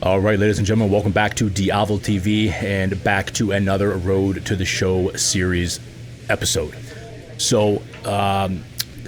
All right, ladies and gentlemen, welcome back to Diavel TV and back to another Road to the Show series episode. So,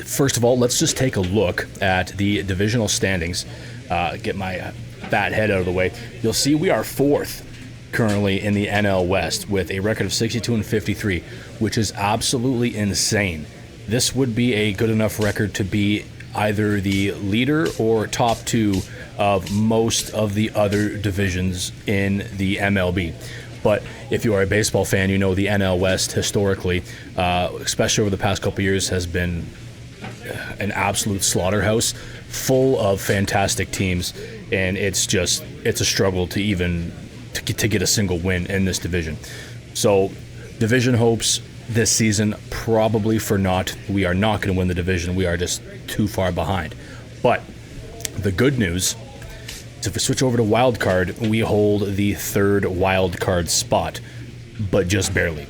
first of all, let's just take a look at the divisional standings. Get my fat head out of the way. You'll see we are fourth currently in the NL West with a record of 62 and 53, which is absolutely insane. This would be a good enough record to be either the leader or top two of most of the other divisions in the MLB. But if you are a baseball fan, you know the NL West historically, especially over the past couple years, has been an absolute slaughterhouse, full of fantastic teams, and it's a struggle to even to get a single win in this division. So division hopes this season, probably for naught. We are not going to win the division. We are just too far behind. But the good news is if we switch over to wild card, we hold the third wild card spot, but just barely.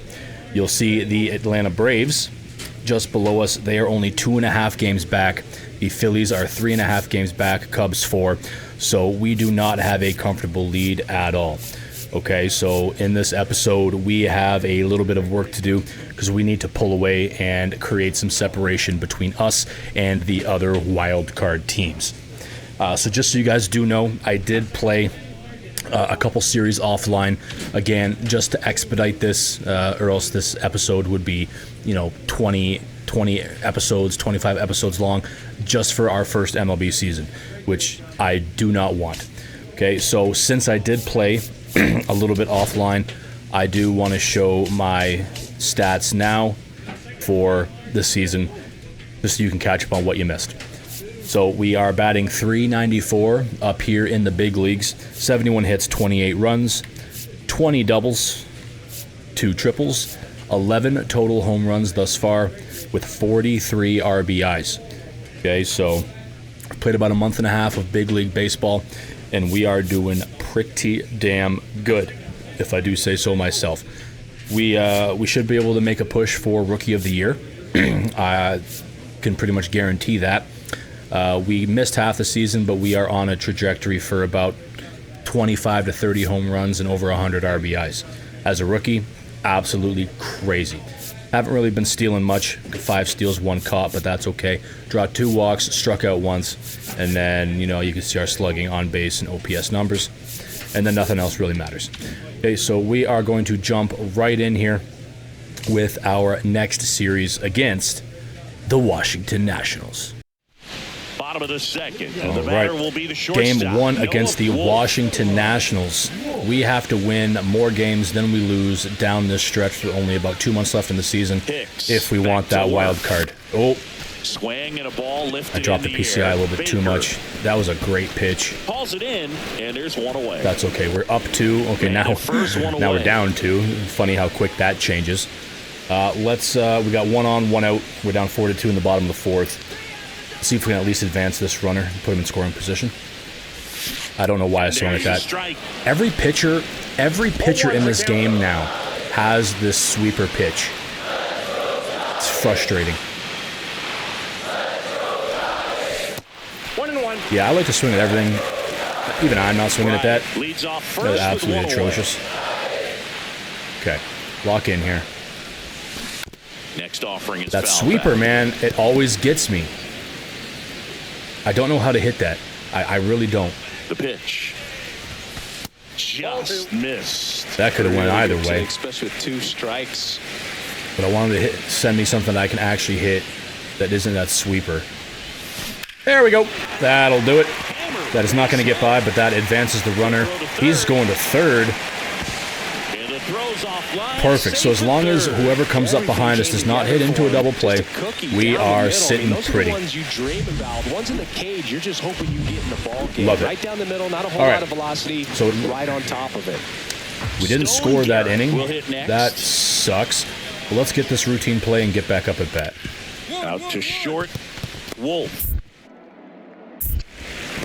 You'll see the Atlanta Braves just below us. They are only 2.5 games back. The Phillies are 3.5 games back, Cubs 4. So we do not have a comfortable lead at all. Okay, so in this episode, we have a little bit of work to do because we need to pull away and create some separation between us and the other wild card teams. So just so you guys do know, I did play a couple series offline, again, just to expedite this, or else this episode would be, 20 episodes, 25 episodes long, just for our first MLB season, which I do not want. Okay, so since I did play a little bit offline, I do want to show my stats now for the season, just so you can catch up on what you missed. So we are batting .394 up here in the big leagues, 71 hits, 28 runs, 20 doubles, 2 triples, 11 total home runs thus far with 43 RBIs. Okay, so I've played about a month and a half of big league baseball, and we are doing pretty damn good, if I do say so myself. We should be able to make a push for Rookie of the Year. I can pretty much guarantee that. We missed half the season, but we are on a trajectory for about 25 to 30 home runs and over 100 RBIs. As a rookie, absolutely crazy. Haven't really been stealing much. 5 steals, 1 caught, but that's okay. Draw 2 walks, struck out once, and then, you can see our slugging, on base, and OPS numbers. And then nothing else really matters. Okay, so we are going to jump right in here with our next series against the Washington Nationals. Bottom of the second. The batter will be the shortstop. Game 1 against the Washington Nationals. We have to win more games than we lose down this stretch with only about 2 months left in the season if we want that wild card. Oh, swing and a ball lifted. I dropped the PCI a little bit too much. That was a great pitch. Calls it in, and there's one away. That's okay. We're up 2. Okay, now we're down 2. Funny how quick that changes. We got 1 on, 1 out. We're down 4-2 in the bottom of the 4th. See if we can at least advance this runner and put him in scoring position. I don't know why I swung at that. Every pitcher in this game now has this sweeper pitch. It's frustrating. 1-1. Yeah, I like to swing at everything. Even I'm not swinging at that. Leads off first. That's absolutely atrocious. Okay, lock in here. Next offering is that sweeper, man. It always gets me. I don't know how to hit that. I really don't. The pitch. Just missed. That could have went either way. Especially with 2 strikes. But I wanted to send me something that I can actually hit that isn't that sweeper. There we go. That'll do it. That is not going to get by, but that advances the runner. He's going to third. Perfect. So as long as whoever comes up behind us does not hit into a double play, we are sitting pretty. Love it. Right down the middle, not a whole lot of velocity. So right on top of it. We didn't score that inning. That sucks. But let's get this routine play and get back up at bat. Out to short. Wolf.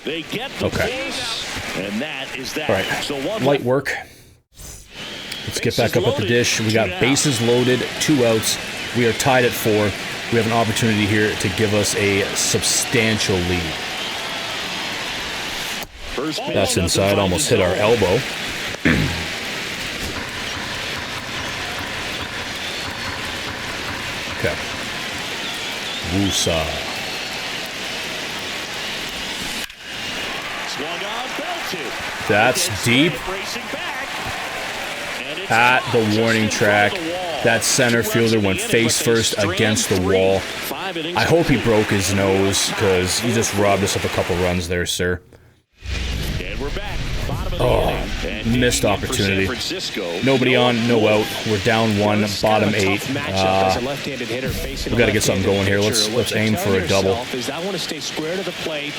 They get the base, and that is that. All right. So light work. Let's get back up at the dish. We got bases loaded, 2 outs. We are tied at 4. We have an opportunity here to give us a substantial lead. That's inside, almost hit our elbow. Okay. Woosa. That's deep. At the warning track. That center fielder went face first against the wall. I hope he broke his nose, because he just robbed us of a couple runs there, sir. Oh, missed opportunity. Nobody on, no out. We're down 1, bottom 8. We got to get something going here. Let's aim for a double. I want to stay square to the plate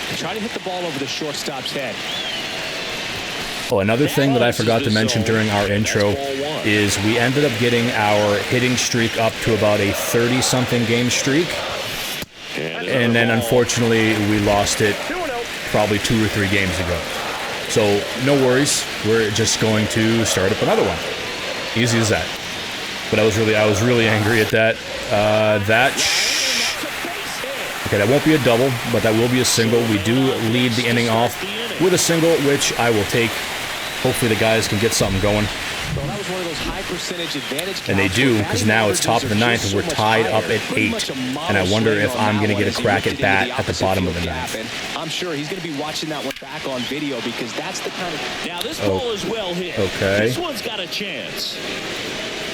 and try to hit the ball over the shortstop's head. Oh, another thing that I forgot to mention during our intro is we ended up getting our hitting streak up to about a 30-something game streak. And then, unfortunately, we lost it probably 2 or 3 games ago. So, no worries. We're just going to start up another one. Easy as that. But I was really angry at that. Okay, that won't be a double, but that will be a single. We do lead the inning off with a single, which I will take. Hopefully the guys can get something going. And they do, because now it's top of the 9th and we're tied up at 8. And I wonder if I'm going to get a crack at bat at the bottom of the 9th. I'm sure he's going to be watching that one back on video, because that's the kind of... Now this ball is well hit. Okay. This one's got a chance.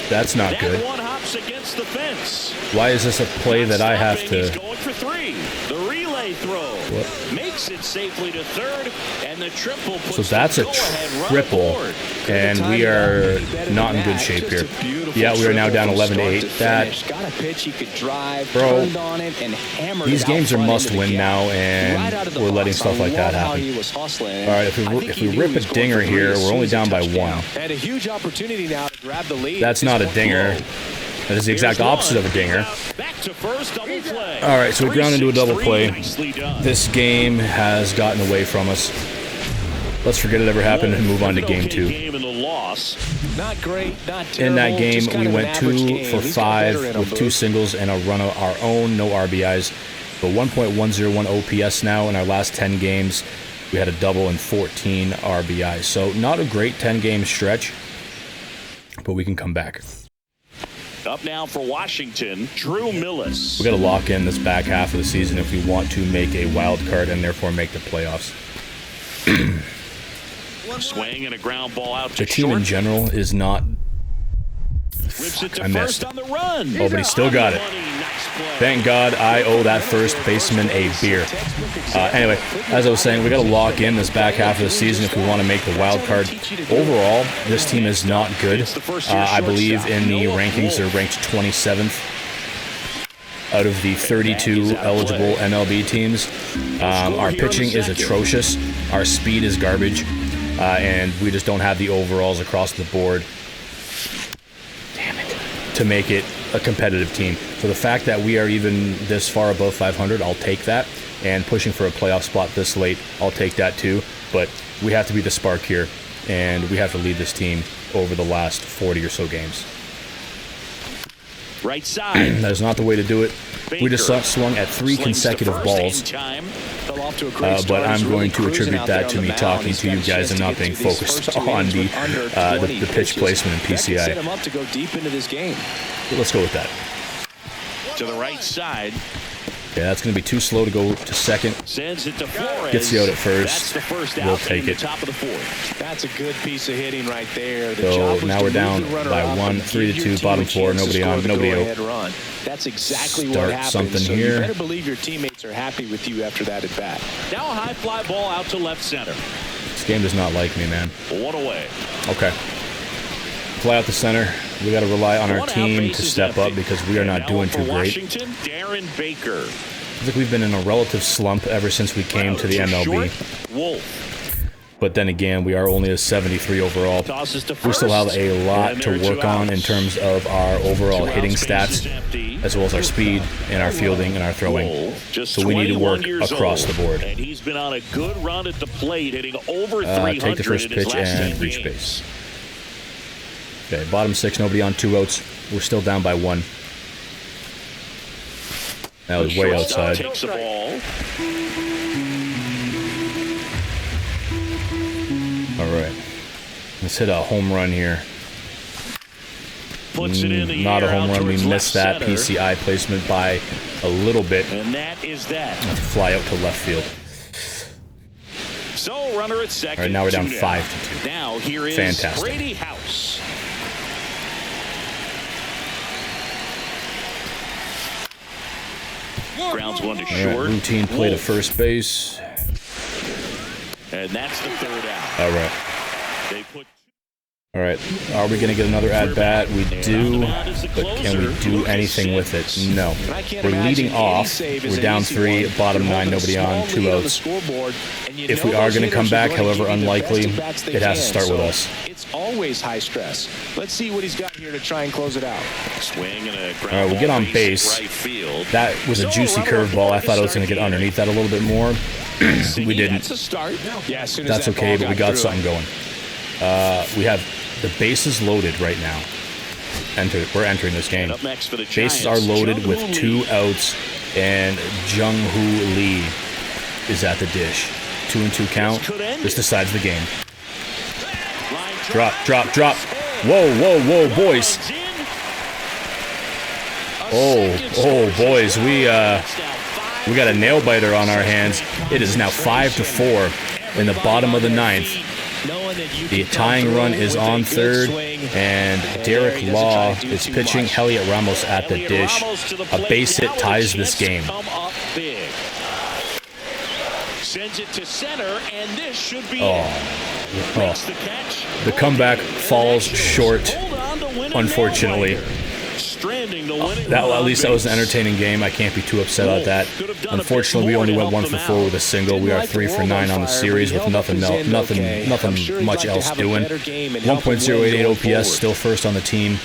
That's not good. That one hops against the fence. Why is this a play that I have to... He's going for 3. The relay throw. What? Makes it safely to third, and the triple puts So that's a triple, and we are not in good shape here. Yeah, we are now down 11-8. Bro, these games are must-win now, and we're letting stuff like that happen. All right, if we rip a dinger here, we're only down by 1. That's not a dinger. That is the exact opposite of a dinger. All right, so we ground into a double play. This game has gotten away from us. Let's forget it ever happened and move on to game 2. In that game, we went 2 for 5 with 2 singles and a run of our own, no RBIs. But 1.101 OPS now in our last 10 games. We had a double and 14 RBIs. So not a great 10-game stretch, but we can come back. Up now for Washington, Drew Millis. We got to lock in this back half of the season if we want to make a wild card and therefore make the playoffs. Swing and a ground ball out to the team short. in general is not... I missed. On the run. Oh, but he still got it. Thank God I owe that first baseman a beer. Anyway, as I was saying, we got to lock in this back half of the season if we want to make the wild card. Overall, this team is not good. I believe in the rankings they're ranked 27th out of the 32 eligible MLB teams. Our pitching is atrocious. Our speed is garbage. And we just don't have the overalls across the board to make it a competitive team. So the fact that we are even this far above 500, I'll take that. And pushing for a playoff spot this late, I'll take that too. But we have to be the spark here, and we have to lead this team over the last 40 or so games. Right side. That is not the way to do it. We just swung at 3 consecutive balls. But I'm going to attribute that to me talking to you guys and not being focused on the pitch placement in PCI. Let's go with that. To the right side. Okay, that's going to be too slow to go to second. Sends it to Flores. Gets you out at first. We'll take it. Top of the 4th. That's a good piece of hitting right there. So now we're down by 1, 3-2, bottom 4, nobody on, nobody out. That's exactly Start what happened. something so here. You better believe your teammates are happy with you after that at bat. Now a high fly ball out to left center. This game does not like me, man. 1 away. Okay. Fly out the center. We got to rely on our team to step up because we are not doing too great. Darren Baker. I think we've been in a relative slump ever since we came to the MLB. But then again, we are only a 73 overall. We still have a lot to work on in terms of our overall hitting stats, as well as our speed and our fielding and our throwing. So we need to work across the board. And he's been on a good run at the plate, hitting over 300. Take the first pitch and reach base. Okay, bottom 6, nobody on, 2 outs. We're still down by 1. That was way outside. Takes the ball. All right. Let's hit a home run here. Puts it in the Not a air home out run. We towards missed that left center. PCI placement by a little bit. And that is that. Let's fly out to left field. So runner at second. All right, now we're down 2-2. 5-2. Now here is Fantastic. Brady House. Grounds one to All short. right, routine play to Wolf. first base. And that's the third out. All right. They put All right. Are we going to get another at-bat? We do, but can we do anything with it? No. We're leading off. We're down 3, bottom 9, nobody on, 2 outs. If we are going to come back, however unlikely, it has to start with us. It's always high stress. Let's see what he's got here to try and close it out. swing and a All right, we get on base. right field. That was a juicy curveball. I thought I was going to get underneath that a little bit more. We didn't. That's a start. Yeah, as soon as That's that okay, ball but we got through something it. going. We have the bases loaded right now. We're entering this game. Up next for the Bases Giants, are loaded with Jung-Hoo 2 Lee. outs, and Jung-Hoo Lee is at the dish. 2-2 count. This decides the game. Line Drop, drop, drop. Whoa, whoa, whoa, boys. Runs in. Oh, boys, we got a nail biter on our hands. It is now 5-4 in the bottom of the 9th. The tying run is on third, and Derek Law is pitching. Elliot Ramos at the dish. A base hit ties this game. Come up big. Sends it to center, and this should be Oh. it. Makes the catch. The comeback falls short, Hold on to win it unfortunately. now. Stranding to win it. At least that was an entertaining game. I can't be too upset about that. Unfortunately, we only went 1 for 4 with a single. We are 3 for 9 on the series with nothing much else doing. 1.088 OPS, still first on the team,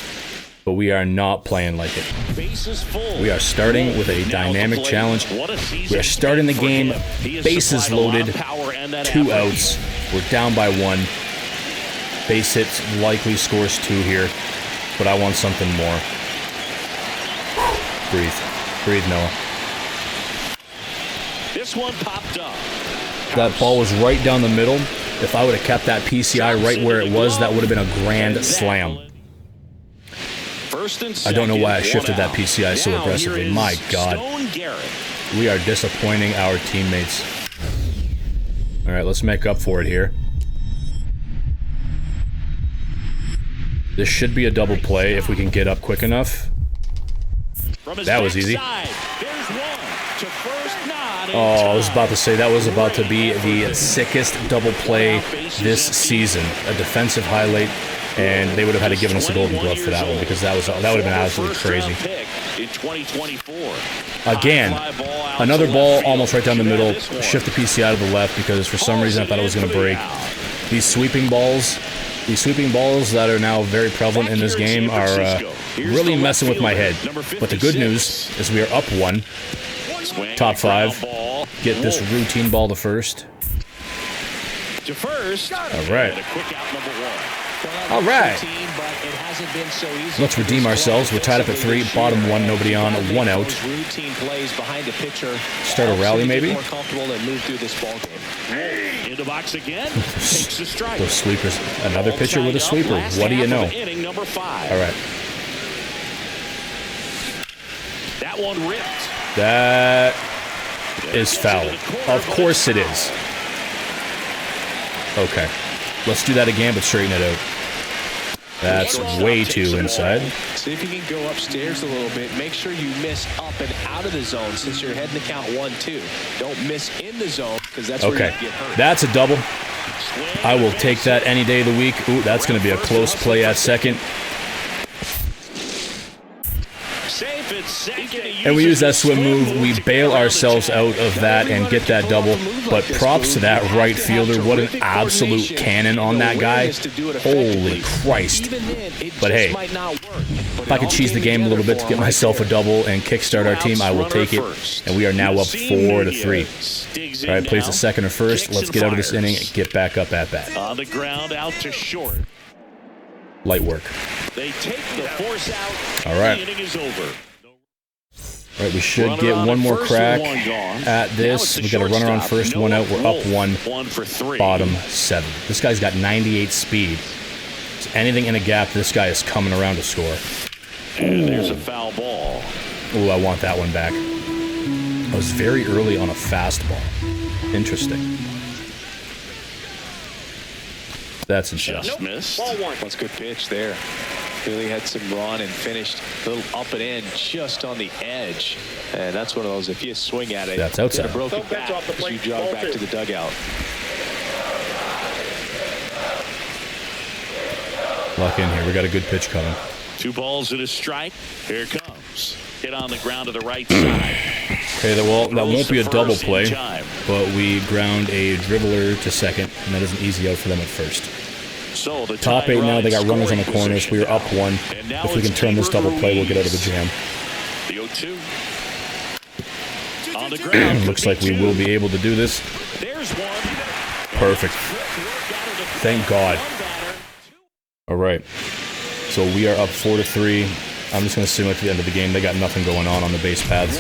but we are not playing like it. Bases full. We are starting with a dynamic challenge. What a season We are starting the game, he has bases supplied a lot of loaded, power and that 2 effort. outs. We're down by 1. Base hits likely scores 2 here, but I want something more. Breathe. Breathe, Noah. This one popped up. That ball was right down the middle. If I would have kept that PCI right where it was, that would have been a grand slam. First and I don't know why I second, shifted one that out. PCI so Now aggressively. here is My God. Stone Garrett. We are disappointing our teammates. All right, let's make up for it here. This should be a double play if we can get up quick enough. From his That was easy. backside, there's one to first nod in Oh, I was time. about to say that was about to be the sickest double play this season. A defensive highlight, and they would have had to give us a golden glove for that one because that would have been absolutely crazy. In 2024. Again, another ball almost right down the middle. Shift the PCI to the left because for some reason I thought it was going to break. These sweeping balls that are now very prevalent in this game are really messing with my head. But the good news is we are up 1. Top 5. Get this routine ball to first. To first. All right. And a quick out number 1. All right. Let's redeem ourselves. We're tied up at 3. Bottom 1, nobody on. 1 out. Routine plays behind a pitcher. Start a rally, maybe? More comfortable and move through this ball game. In the box again. Takes the strike. Those sweepers. Another pitcher with a sweeper. What do you know? Inning number 5. All right. That one ripped. That is foul. Of course it is. Okay. Let's do that again, but straighten it out. That's way too inside. See if you can go upstairs a little bit. Make sure you miss up and out of the zone since you're heading to count 1-2. Don't miss in the zone because that's where you Okay. get hurt. That's a double. I will take that any day of the week. Ooh, that's going to be a close play at second. Safe at second. And we use that swim move. We bail ourselves out of that and get that double. But props to that right fielder. What an absolute cannon on that guy. Holy Christ. But hey, if I could cheese the game a little bit to get myself a double and kickstart our team, I will take it. And we are now up 4-3. All right, plays the second or first. Let's get out of this inning and get back up at bat. On the ground, out to short. Light work. They take the force out. All right. The inning is over. All right, we should get one more crack at this. We got a runner on first, one out. We're up one. Bottom 7. This guy's got 98 speed. So anything in a gap, this guy is coming around to score. And there's a foul ball. Ooh, I want that one back. I was very early on a fastball. Interesting. That's interesting. Just missed. Ball 1. That's a good pitch there. Really had some run and finished a little up and in just on the edge. And that's one of those, if you swing at it, that's outside. It's a broken back as you jog back to the dugout. Lock in here. We got a good pitch coming. 2 balls and a strike. Here it comes. Hit on the ground to the right side. Okay, well, that won't be a double play, but we ground a dribbler to second, and that is an easy out for them at first. So the top 8 now, they got runners on the corners. We are up 1. If we can turn this double play, we'll get out of the jam. The 0-2. On the ground. Looks like we will be able to do this. There's one. Perfect. Thank God. All right. So we are up 4-3. I'm just going to simulate to the end of the game. They got nothing going on the base paths.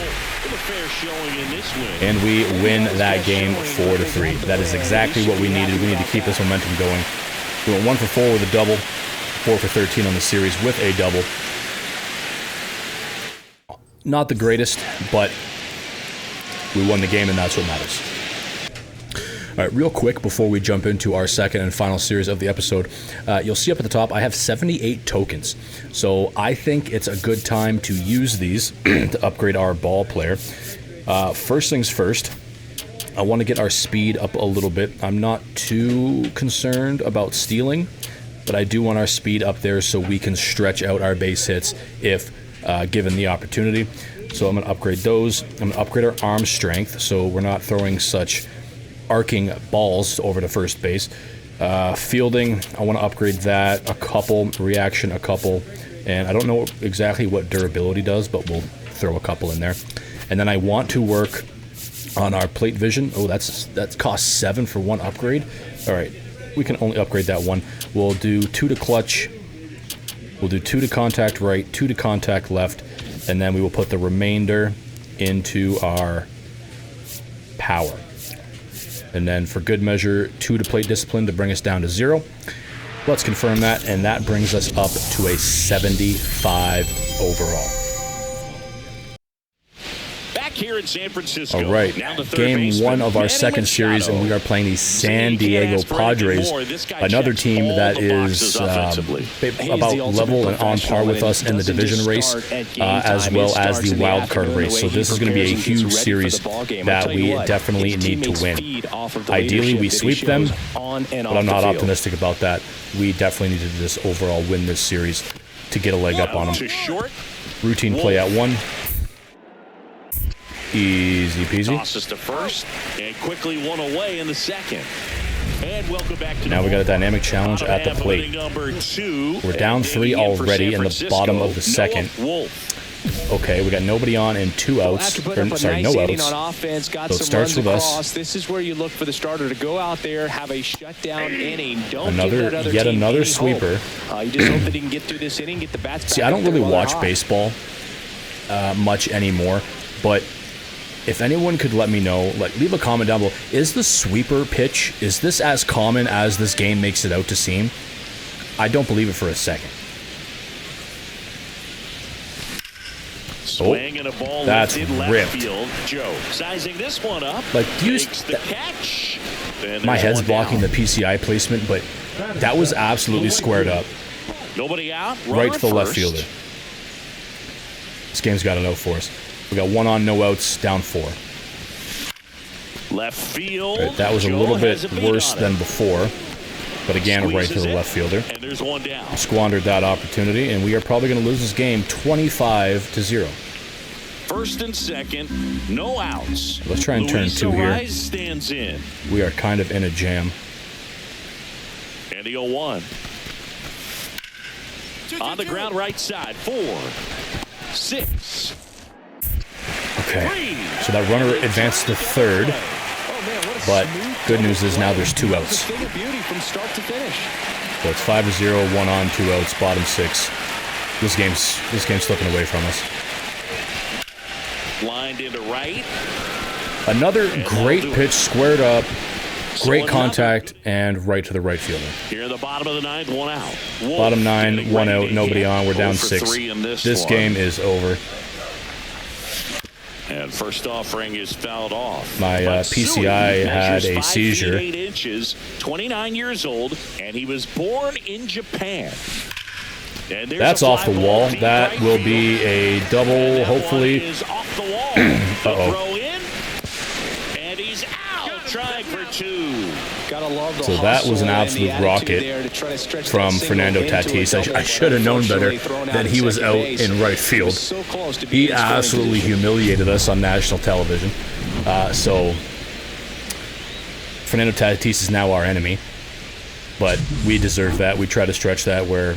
And we win that game 4-3. That is exactly what we needed. We need to keep this momentum going. We went 1 for 4 with a double, 4 for 13 on the series with a double. Not the greatest, but we won the game, and that's what matters. All right, real quick before we jump into our second and final series of the episode, you'll see up at the top I have 78 tokens. So I think it's a good time to use these to upgrade our ball player. First things first, I want to get our speed up a little bit. I'm not too concerned about stealing, but I do want our speed up there so we can stretch out our base hits if given the opportunity. So I'm going to upgrade those. I'm going to upgrade our arm strength so we're not throwing such arcing balls over to first base. Fielding, I want to upgrade that a couple. Reaction, a couple. And I don't know exactly what durability does, but we'll throw a couple in there. And then I want to work on our plate vision. Oh, that costs 7 for 1 upgrade. All right, we can only upgrade that 1. We'll do 2 to clutch. We'll do 2 to contact right, 2 to contact left, and then we will put the remainder into our power. And then for good measure, 2 to plate discipline to bring us down to 0. Let's confirm that, and that brings us up to a 75 overall. Here in San Francisco. All right, game 1 of our second series, and we are playing the San Diego Padres, another team that is about level and on par with us in the division race, as well as the wild card race. So this is going to be a huge series that we definitely need to win. Ideally, we sweep them, but I'm not optimistic about that. We definitely need to just overall win this series to get a leg up on them. Routine play at 1. Easy peasy. Tosses to first and quickly 1 away in the second. And welcome back to now we got a dynamic challenge at the plate. We're down 3 already in the bottom of the second. Okay, we got nobody on and 2 outs. Sorry, no outs. So it starts with us. This is where you look for the starter to go out there, have a shutdown inning. Yet another sweeper. You just hope that he can get through this inning, get the bats back. See, I don't really watch baseball much anymore, but if anyone could let me know, leave a comment down below. Is the sweeper pitch, is this as common as this game makes it out to seem? I don't believe it for a second. Swing and a ball that's ripped. Field. Joe sizing this one up. Catch. My head's blocking the PCI placement, but that was absolutely squared up. Nobody out. Right to the left fielder. This game's got an out for us. We got 1 on, no outs, down 4. Left field. Right, that was a little bit worse than before. But again, right to the left fielder. And there's 1 down. Squandered that opportunity, and we are probably going to lose this game 25-0. First and second, no outs. Let's try and turn 2 here. Stands in. We are kind of in a jam. And the 0-1. On the ground right side, 4, 6. Okay, so that runner advanced to third, but good news is now there's 2 outs. So it's 5-0, 1 on, 2 outs, bottom 6. This game's slipping away from us. Lined into right. Another great pitch, squared up, great contact, and right to the right fielder. Here in the bottom of the ninth, 1 out. Bottom 9, 1 out, nobody on. We're down 6. This game is over. And first offering is fouled off. My PCI had a seizure. 8 inches, 29 years old, and he was born in Japan. And that's off the wall. That will be a double, hopefully. Uh-oh. And he's out, trying for 2. So that was an absolute rocket from Fernando Tatis. I should have known better that he was out in right field. He absolutely humiliated us on national television. So Fernando Tatis is now our enemy, but we deserve that. We tried to stretch that where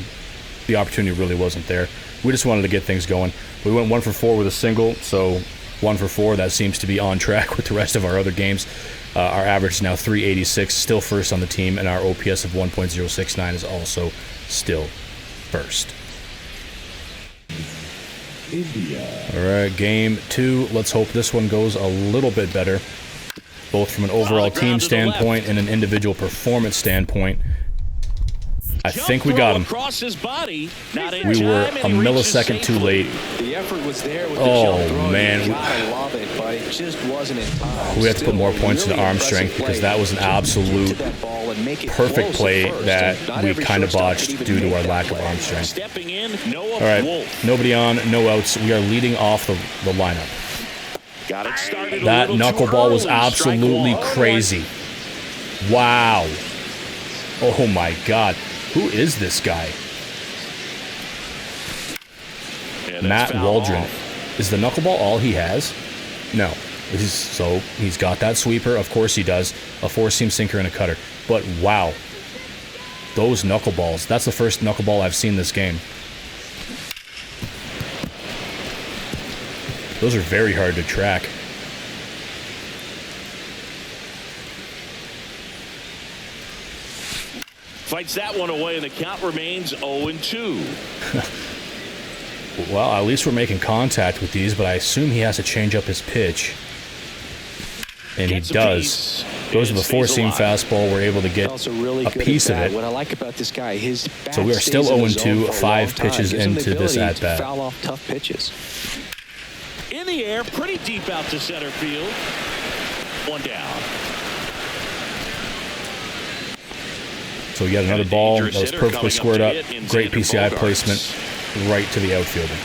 the opportunity really wasn't there. We just wanted to get things going. We went 1 for 4 with a single, so 1 for 4. That seems to be on track with the rest of our other games. Our average is now 386, still first on the team, and our OPS of 1.069 is also still first. All right, game 2. Let's hope this one goes a little bit better, both from an overall team standpoint and an individual performance standpoint. I think we got him. We were a millisecond too late. Oh, man. We have to put more points into arm strength because that was an absolute perfect play that we kind of botched due to our lack of arm strength. All right, nobody on, no outs. We are leading off the lineup. That knuckleball was absolutely crazy. Wow. Oh, my God. Who is this guy? Matt Waldron. Is the knuckleball all he has? No. So he's got that sweeper. Of course he does. A 4-seam sinker and a cutter. But wow. Those knuckleballs. That's the first knuckleball I've seen this game. Those are very hard to track. Fights that one away, and the count remains 0-2. Well, at least we're making contact with these, but I assume he has to change up his pitch. And he does. Goes with a 4-seam fastball. We're able to get a piece of it. What I like about this guy, his so we are still 0-2, 5 pitches into this at-bat. Foul off tough pitches. In the air, pretty deep out to center field. 1 down. So we got another ball that was perfectly squared up. Great PCI placement right to the outfielder.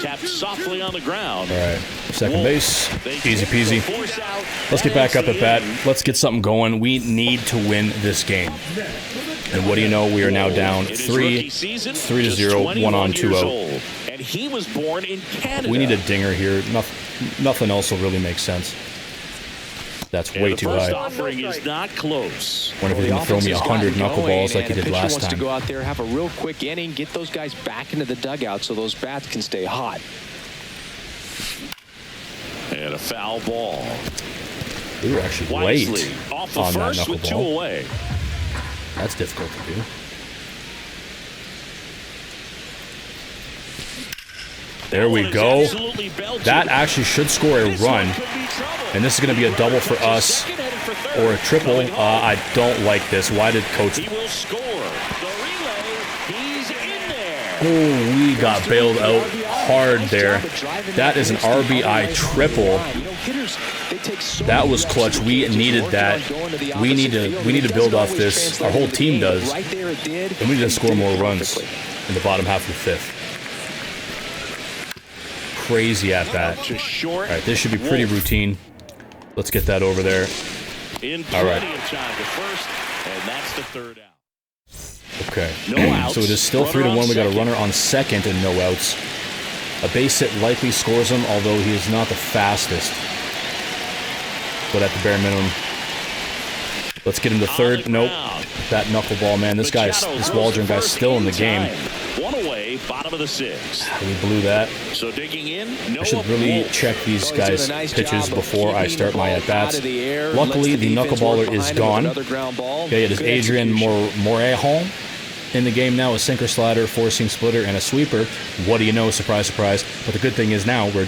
Tapped softly on the ground. All right, second base, easy peasy. Let's get back up at bat. Let's get something going. We need to win this game. And what do you know? We are now down 3-0, 1 on, 2 out. And he was born in Canada. We need a dinger here. Nothing else will really make sense. That's way too high. Offering is not close. Wonder if he's going to throw me 100 knuckleballs like he did last wants time. To go out there, have a real quick inning, get those guys back into the dugout so those bats can stay hot. And a foul ball. We were actually late off the on that first with 2 knuckleball. away. That's difficult to do. There we go. That actually should score a run. And this is going to be a double for us or a triple. I don't like this. Why did coach... He will score. The relay, he's in there. Oh, we got bailed out hard there. That is an RBI triple. That was clutch. We needed that. We need to build off this. Our whole team does. And we need to score more runs in the bottom half of the 5th. Crazy at bat. All right, this should be pretty routine. Let's get that over there. All right. And that's the 3rd out. Okay. No outs. So it is still 3-1. We got a runner on second and no outs. A base hit likely scores him, although he is not the fastest. But at the bare minimum. Let's get him to third. Nope. That knuckleball, man. This Waldron guy's still in the game. 1 away, bottom of the 6th. We blew that. So digging in. I should really check these guys' pitches before I start my at-bats. Luckily, the knuckleballer is gone. Okay, it is Adrian Morejon. in the game now, a sinker, slider, four-seam splitter, and a sweeper. What do you know? Surprise, surprise. But the good thing is now we're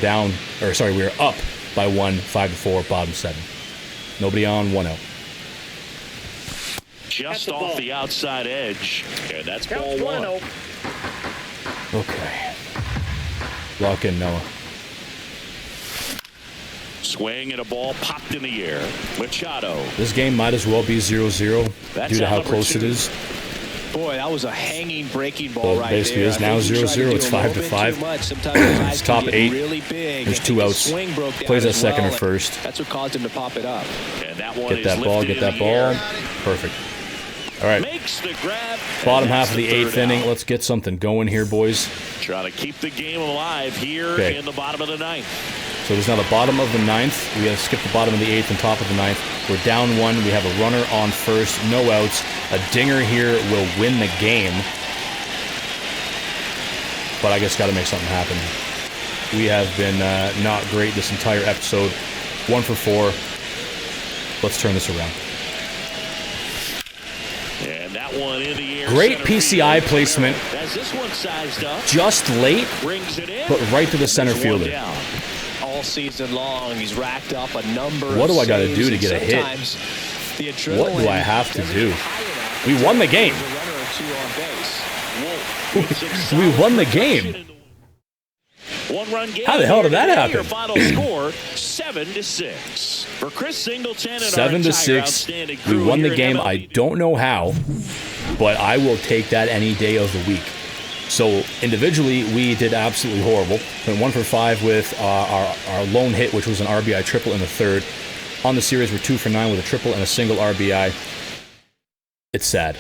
up by 1, 5-4, bottom 7. Nobody on, 1 out. Just off the outside edge, and that's ball 1. Okay. Lock in, Noah. Swing and a ball popped in the air. Machado. This game might as well be 0-0 due to how close 2. it is. Boy, that was a hanging breaking ball right there. Basically, it's now 0-0. It's 5-5. It's top 8. Really big. There's 2 outs. Plays at second or first. That's what caused him to pop it up. And that one get that is ball. Get that ball. Perfect. All right. Makes the grab. Bottom half of the 8th inning. Let's get something going here, boys. Trying to keep the game alive here in the bottom of the 9th. So there's now the bottom of the 9th. We have to skip the bottom of the 8th and top of the 9th. We're down 1. We have a runner on first. No outs. A dinger here will win the game. But I guess got to make something happen. We have been not great this entire episode. 1 for 4. Let's turn this around. And that one in the air. Great PCI placement. As this one sized up. Just late, but right to the center fielder. All season long, he's racked up a number What do of I got to saves, do to and get a hit? What do I have to do? We won the game. We won the game. 1-run game. How the hell did that happen? Final score 7-6 for Chris Singleton. 7-6. We won the game. I don't know how, but I will take that any day of the week. So individually, we did absolutely horrible. Went 1 for 5 with our lone hit, which was an RBI triple in the 3rd. On the series, we're 2 for 9 with a triple and a single RBI. It's sad.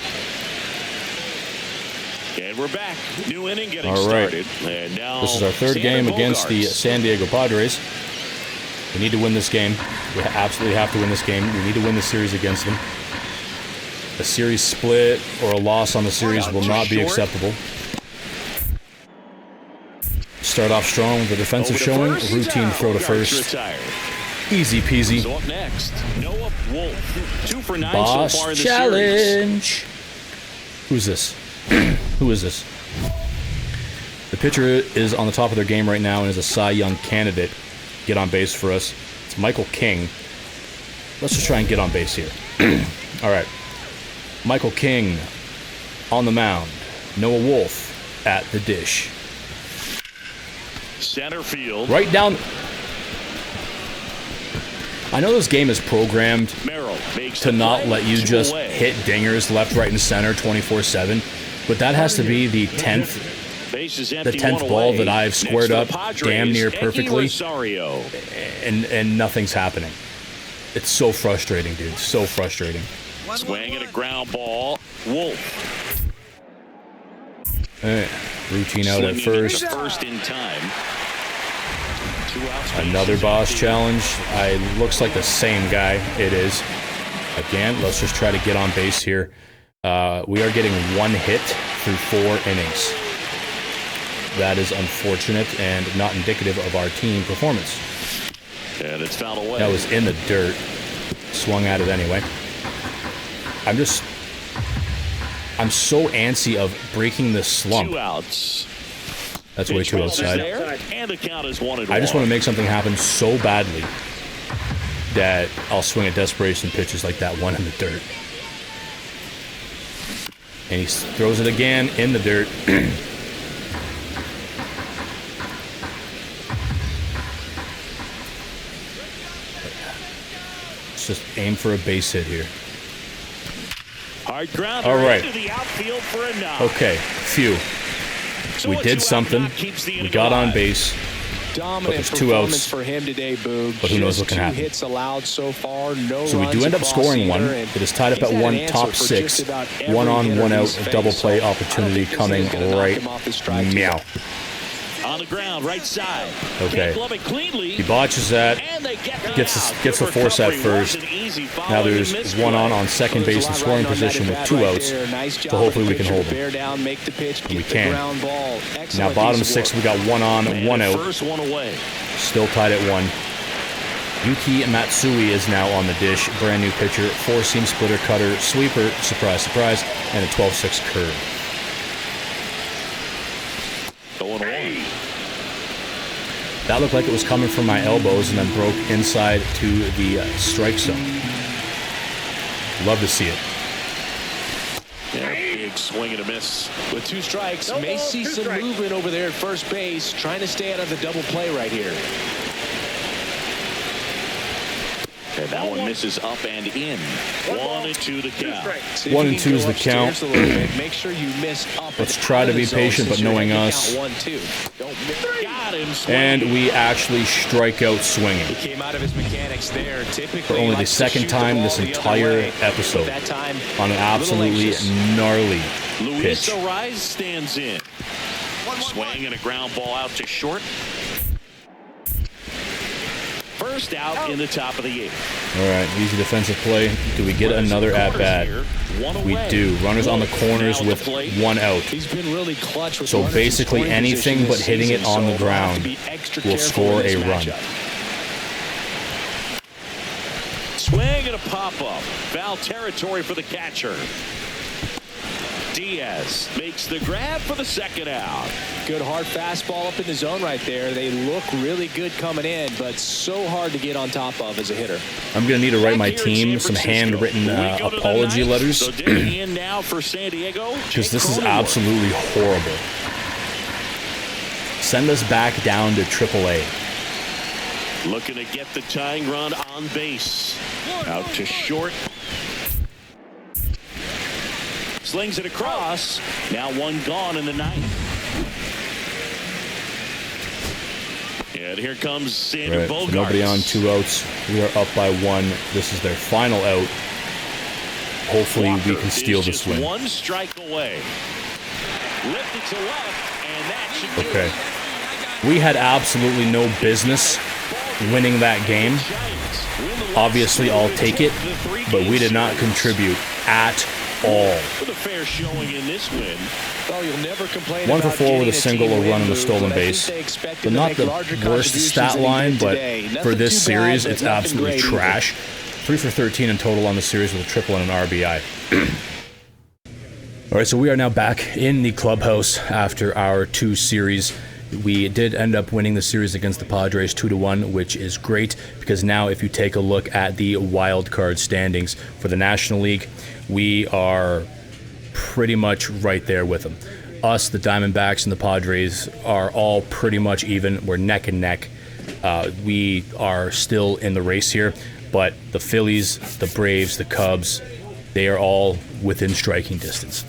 And we're back. New inning getting started. And now this is our 3rd game against the San Diego Padres. We need to win this game. We absolutely have to win this game. We need to win the series against them. A series split or a loss on the series will not be acceptable. Start off strong with a defensive showing. Routine throw to first. Easy peasy. So up next, Noah Wolf. 2 for 9 Boss so far in the challenge. series. Who's this? Who is this? The pitcher is on the top of their game right now and is a Cy Young candidate. Get on base for us. It's Michael King. Let's just try and get on base here. All right. Michael King on the mound. Noah Wolf at the dish. Center field. Right down. I know this game is programmed to not let you just hit dingers left, right, and center 24/7, but that has to be the 10th ball that I've squared up damn near perfectly, and nothing's happening. It's so frustrating, dude. So frustrating. Swing and a ground ball. Wolf. Routine out at first. First in time. Another boss challenge. Looks like the same guy. It is. Again, let's just try to get on base here. We are getting 1 hit through 4 innings. That is unfortunate and not indicative of our team performance. And it's fouled away. That was in the dirt. Swung at it anyway. I'm so antsy of breaking this slump. 2 outs. That's way too outside. And the count is 1-1. I just want to make something happen so badly that I'll swing at desperation pitches like that one in the dirt. And he throws it again in the dirt. Let's just aim for a base hit here. Hard ground. All right. Into the outfield for a knock. Okay, phew. We did something. We got on base. But there's 2 outs. For him today, Boog. But who knows what can happen. 2 hits allowed so far. No so we do end up scoring 1. It is tied up at 1, top 6. 1 on, 1 out. A double play opportunity coming right. Meow. On the ground, right side. Okay. He botches that. Gets the force at first. Now there's 1 on second base in scoring position with 2 outs. So hopefully we can hold him. And we can. Now bottom 6, we got 1 on, 1 out. Still tied at 1. Yuki Matsui is now on the dish. Brand new pitcher. 4-seam splitter, cutter, sweeper, surprise, surprise, and a 12-6 curve. 0-1. That looked like it was coming from my elbows and then broke inside to the strike zone. Love to see it. Yeah, big swing and a miss. With 2 strikes, may see some movement over there at first base, trying to stay out of the double play right here. And that one misses up and in. 1-2 the count. 1-2 is the count. Make sure you miss up. Let's try to be patient, but knowing us. Got him. And we actually strike out swinging. He came out of his mechanics there. Typically, For only the second time this entire episode on an absolutely gnarly pitch. Luis Ariz stands in. Swing and a ground ball out to short. First out in the top of the 8th. All right, easy defensive play. Do we get another at-bat? We do. Runners on the corners with 1 out. He's been really clutch with So basically anything but hitting it on the ground will score a run. Swing and a pop-up. Foul territory for the catcher. Diaz makes the grab for the second out. Good hard fastball up in the zone right there. They look really good coming in, but so hard to get on top of as a hitter. I'm going to need to write my team some handwritten apology letters. So digging in now for San Diego. Because this is absolutely horrible. Send us back down to AAA. Looking to get the tying run on base. Out to short. Slings it across. Now 1 gone in the 9th. And here comes Sander Bogaerts. So nobody on, 2 outs. We are up by 1. This is their final out. Hopefully we can steal this win. 1 strike away. Lifted to left, and that should do it. We had absolutely no business winning that game. Obviously, I'll take it, but we did not contribute at all. With a fair showing in this win. Well, you'll never complain 1 for 4 with a team single or run on the move, stolen but base. But not the worst stat line, but for this series, it's absolutely trash. 3 for 13 in total on the series with a triple and an RBI. All right, so we are now back in the clubhouse after our 2 series. We did end up winning the series against the Padres 2-1, which is great because now if you take a look at the wild card standings for the National League, we are pretty much right there with them. Us, the Diamondbacks, and the Padres are all pretty much even. We're neck and neck. We are still in the race here, but the Phillies, the Braves, the Cubs, they are all within striking distance.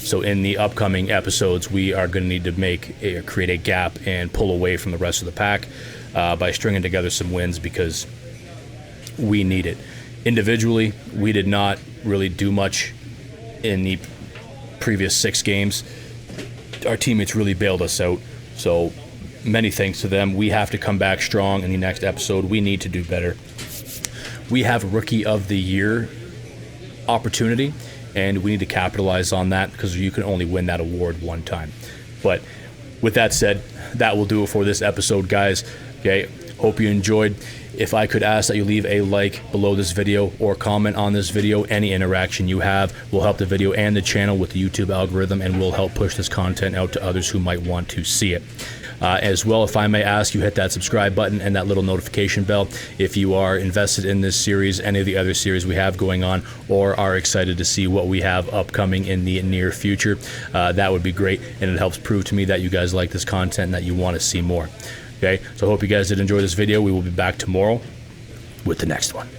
So in the upcoming episodes, we are going to need to create a gap and pull away from the rest of the pack by stringing together some wins because we need it. Individually, we did not really do much in the previous 6 games. Our teammates really bailed us out. So many thanks to them. We have to come back strong in the next episode. We need to do better. We have Rookie of the Year opportunity, and we need to capitalize on that because you can only win that award 1 time. But with that said, that will do it for this episode, guys. Okay, hope you enjoyed. If I could ask that you leave a like below this video or comment on this video, any interaction you have will help the video and the channel with the YouTube algorithm and will help push this content out to others who might want to see it. As well, if I may ask you, hit that subscribe button and that little notification bell if you are invested in this series, any of the other series we have going on, or are excited to see what we have upcoming in the near future. That would be great, and it helps prove to me that you guys like this content and that you want to see more. Okay, so I hope you guys did enjoy this video. We will be back tomorrow with the next one.